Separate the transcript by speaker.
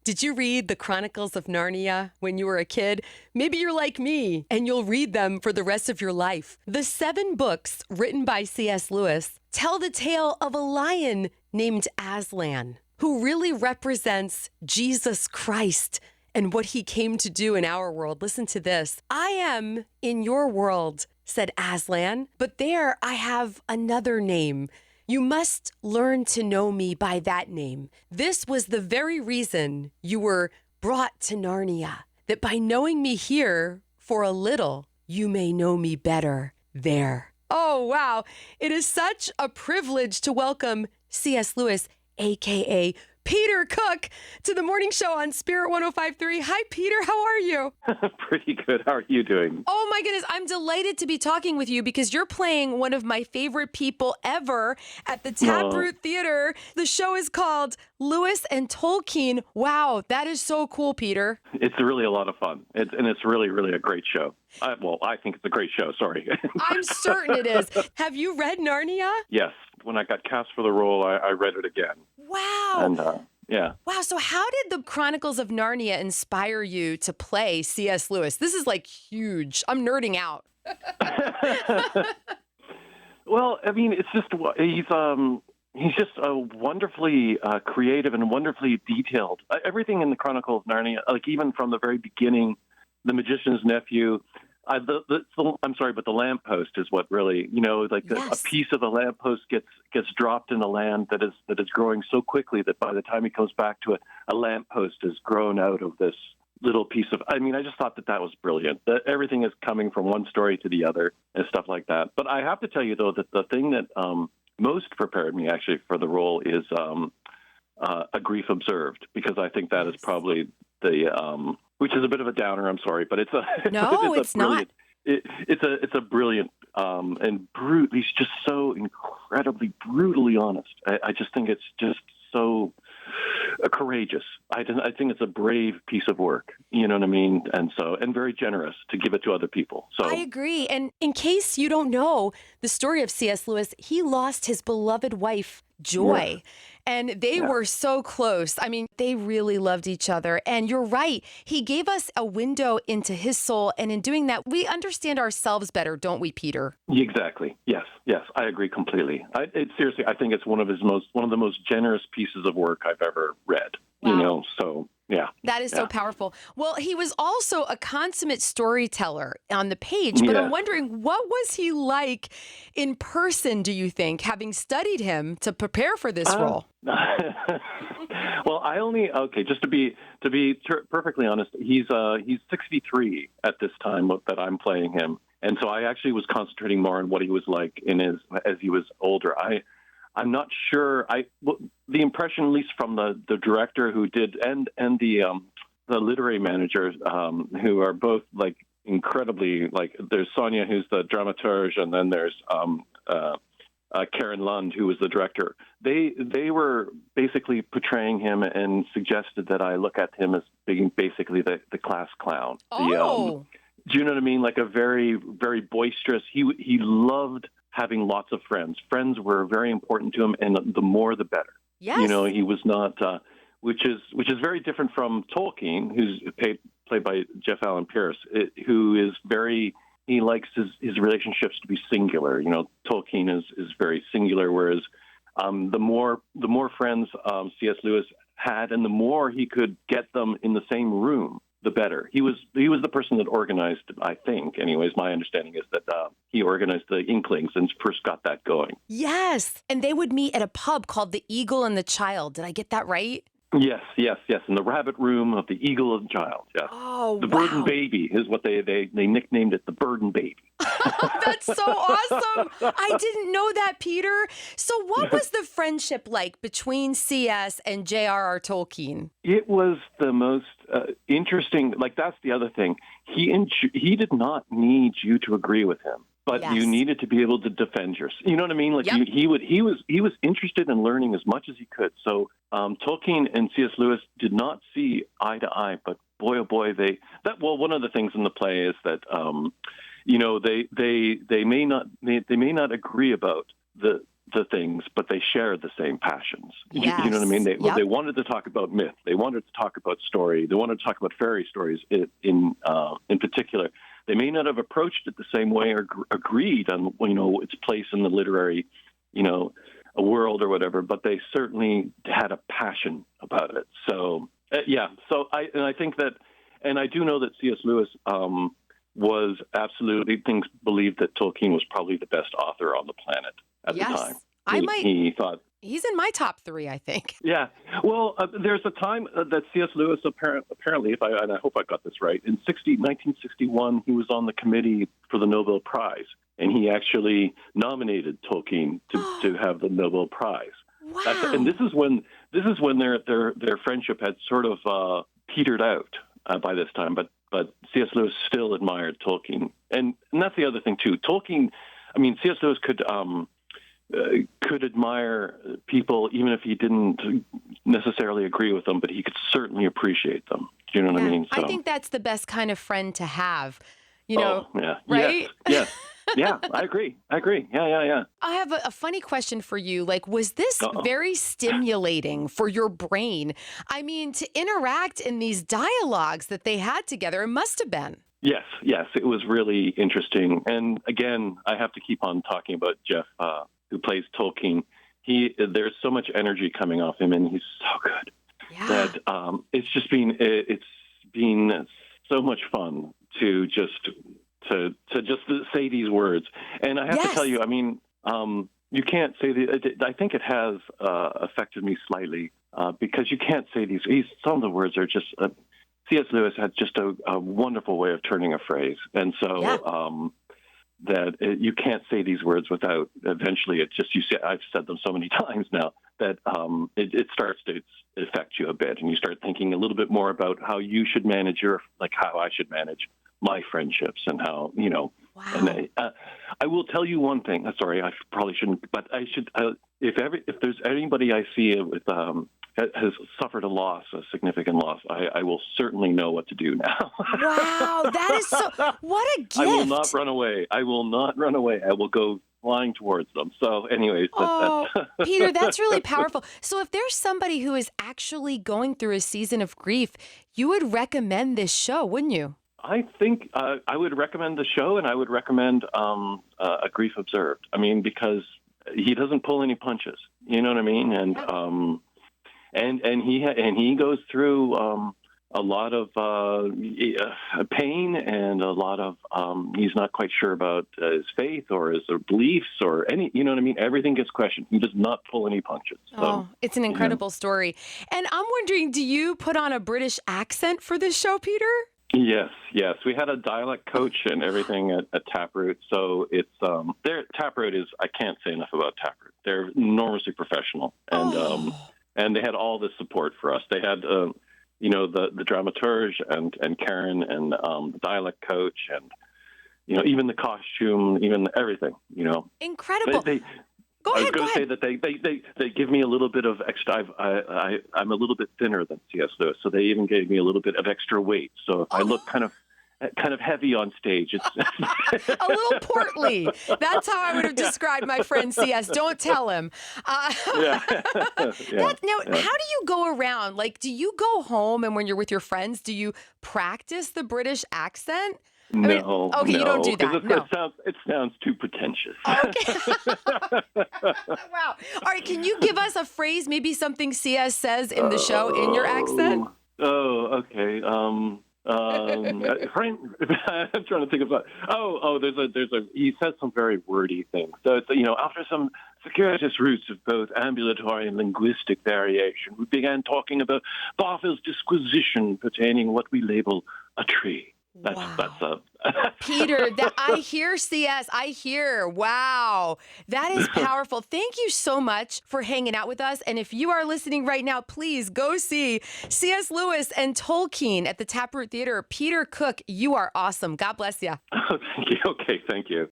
Speaker 1: Did you read the Chronicles of Narnia when you were a kid? Maybe you're like me and you'll read them for the rest of your life. The 7 books written by C.S. Lewis tell the tale of a lion named Aslan, who really represents Jesus Christ and what he came to do in our world. Listen to this. I am in your world, said Aslan, but there I have another name. You must learn to know me by that name. This was the very reason you were brought to Narnia, that by knowing me here for a little, you may know me better there. Oh, wow. It is such a privilege to welcome C.S. Lewis, a.k.a. Peter Cook, to the morning show on Spirit 105.3. Hi, Peter. How are you?
Speaker 2: Pretty good. How are you doing?
Speaker 1: Oh, my goodness. I'm delighted to be talking with you because you're playing one of my favorite people ever at the Taproot Theater. The show is called Lewis and Tolkien. Wow, that is so cool, Peter.
Speaker 2: It's really a lot of fun. It's really, really a great show. I think it's a great show. Sorry.
Speaker 1: I'm certain it is. Have you read Narnia?
Speaker 2: Yes. When I got cast for the role, I read it again.
Speaker 1: Wow.
Speaker 2: And, yeah.
Speaker 1: Wow. So how did the Chronicles of Narnia inspire you to play C.S. Lewis? This is like huge. I'm nerding out.
Speaker 2: Well, I mean, it's just he's just wonderfully creative and wonderfully detailed. Everything in the Chronicles of Narnia, like even from the very beginning, the magician's nephew. I'm sorry, but the lamppost is what really,
Speaker 1: Yes.
Speaker 2: a piece of the lamppost gets dropped in a land that is growing so quickly that by the time he comes back to it, a lamppost is grown out of this little piece of. I mean, I just thought that was brilliant. That everything is coming from one story to the other and stuff like that. But I have to tell you though that the thing that most prepared me actually for the role is A Grief Observed, because I think that is probably the. Which is a bit of a downer. I'm sorry, but it's a
Speaker 1: no, it's
Speaker 2: not.
Speaker 1: It's
Speaker 2: a brilliant and brute. He's just so incredibly brutally honest. I just think it's just so courageous. I think it's a brave piece of work. You know what I mean? And very generous to give it to other people. So
Speaker 1: I agree. And in case you don't know the story of C.S. Lewis, he lost his beloved wife, Joy.
Speaker 2: Yeah.
Speaker 1: And they were so close. I mean, they really loved each other. And you're right. He gave us a window into his soul. And in doing that, we understand ourselves better, don't we, Peter?
Speaker 2: Exactly. Yes. I agree completely. Seriously, I think it's one of the most generous pieces of work I've ever read.
Speaker 1: Wow.
Speaker 2: So yeah.
Speaker 1: That is so powerful. Well, he was also a consummate storyteller on the page, but I'm wondering, what was he like in person, do you think, having studied him to prepare for this role?
Speaker 2: Well, just to be perfectly honest, he's 63 at this time that I'm playing him. And so I actually was concentrating more on what he was like as he was older. I'm not sure. The impression, at least from the director who did, and the literary managers, who are both like incredibly, like there's Sonia, who's the dramaturge, and then there's Karen Lund, who was the director. They were basically portraying him and suggested that I look at him as being basically the class clown.
Speaker 1: Oh.
Speaker 2: Do you know what I mean? Like a very, very boisterous. He loved having lots of friends. Friends were very important to him, and the more the better.
Speaker 1: Yes.
Speaker 2: He was not, which is very different from Tolkien, who's played by Jeff Allen Pierce, who is he likes his relationships to be singular. Tolkien is very singular, whereas the more friends C.S. Lewis had, and the more he could get them in the same room, the better. He was the person that organized, I think, anyways, my understanding is that he organized the Inklings and first got that going.
Speaker 1: Yes. And they would meet at a pub called the Eagle and the Child. Did I get that right?
Speaker 2: Yes. In the rabbit room of the Eagle and Child, yes.
Speaker 1: Oh,
Speaker 2: the Bird and Baby is what they nicknamed it, the Bird and Baby.
Speaker 1: That's so awesome. I didn't know that, Peter. So what was the friendship like between C.S. and J.R.R. Tolkien?
Speaker 2: It was the most interesting, like that's the other thing. He did not need you to agree with him. But you needed to be able to defend yourself. You know what I mean? Like he was interested in learning as much as he could. So Tolkien and C.S. Lewis did not see eye to eye. But boy, oh boy, one of the things in the play is that they may not agree about the the things, but they shared the same passions.
Speaker 1: Yes.
Speaker 2: You know what I mean?
Speaker 1: Yep.
Speaker 2: They wanted to talk about myth. They wanted to talk about story. They wanted to talk about fairy stories in particular. They may not have approached it the same way or agreed on, its place in the literary, a world or whatever, but they certainly had a passion about it. So, So I think that, and I do know that C.S. Lewis was absolutely, believed that Tolkien was probably the best author on the planet at the time. He thought,
Speaker 1: he's in my top 3, I think.
Speaker 2: Yeah. Well, there's a time that C.S. Lewis apparently, and I hope I got this right, in 1961, he was on the committee for the Nobel Prize, and he actually nominated Tolkien to have the Nobel Prize.
Speaker 1: Wow.
Speaker 2: And this is when their friendship had sort of petered out by this time, but C.S. Lewis still admired Tolkien, and that's the other thing too. Tolkien, C.S. Lewis could admire people even if he didn't necessarily agree with them, but he could certainly appreciate them. Do you know what I mean?
Speaker 1: So, I think that's the best kind of friend to have.
Speaker 2: Yeah.
Speaker 1: Right?
Speaker 2: Yes. Yeah, I agree. Yeah.
Speaker 1: I have a funny question for you. Was this very stimulating for your brain? To interact in these dialogues that they had together, it must have been.
Speaker 2: Yes, it was really interesting. And again, I have to keep on talking about Jeff, who plays Tolkien. There's so much energy coming off him, and he's so good.
Speaker 1: Yeah.
Speaker 2: That it's been so much fun to just say these words. And I have to tell you, you can't say I think it has affected me slightly because you can't say these. Some of the words are just. C.S. Lewis had just a wonderful way of turning a phrase, and so you can't say these words without eventually I've said them so many times now that it starts to affect you a bit, and you start thinking a little bit more about how you should manage how I should manage my friendships and how
Speaker 1: Wow.
Speaker 2: And I will tell you one thing. Sorry, I probably shouldn't, but I should. If there's anybody I see with has suffered a significant loss, I will certainly know what to do now.
Speaker 1: Wow, that is what a gift.
Speaker 2: I will not run away. I will go flying towards them. So anyways.
Speaker 1: Peter, that's really powerful. So if there's somebody who is actually going through a season of grief, you would recommend this show, wouldn't you?
Speaker 2: I think I would recommend the show, and I would recommend A Grief Observed. Because he doesn't pull any punches. You know what I mean? And he goes through a lot of pain and a lot of he's not quite sure about his faith or his beliefs or any. You know what I mean? Everything gets questioned. He does not pull any punches. So,
Speaker 1: it's an incredible story. And I'm wondering, do you put on a British accent for this show, Peter?
Speaker 2: Yes. We had a dialect coach and everything at Taproot. So it's Taproot is, I can't say enough about Taproot. They're enormously professional, and they had all this support for us. They had the dramaturge and Karen and the dialect coach and even the costume, even everything.
Speaker 1: Incredible.
Speaker 2: I was going to say that they give me a little bit of extra. I'm a little bit thinner than C.S. Lewis, so they even gave me a little bit of extra weight. So if I look kind of heavy on stage, it's
Speaker 1: a little portly. That's how I would have described my friend C.S. Don't tell him.
Speaker 2: Yeah.
Speaker 1: Now, how do you go around? Do you go home and when you're with your friends, do you practice the British accent?
Speaker 2: No.
Speaker 1: You don't do that.
Speaker 2: It sounds too pretentious.
Speaker 1: Okay. Wow. All right. Can you give us a phrase, maybe something CS says in the show in your accent?
Speaker 2: Oh, okay. I'm trying to think about. He says some very wordy things. So it's, after some circuitous routes of both ambulatory and linguistic variation, we began talking about Barthel's disquisition pertaining what we label a tree. That's
Speaker 1: Peter, I hear CS. I hear. Wow. That is powerful. Thank you so much for hanging out with us. And if you are listening right now, please go see C.S. Lewis and Tolkien at the Taproot Theater. Peter Cook, you are awesome. God bless you.
Speaker 2: Oh, thank you. Okay, thank you.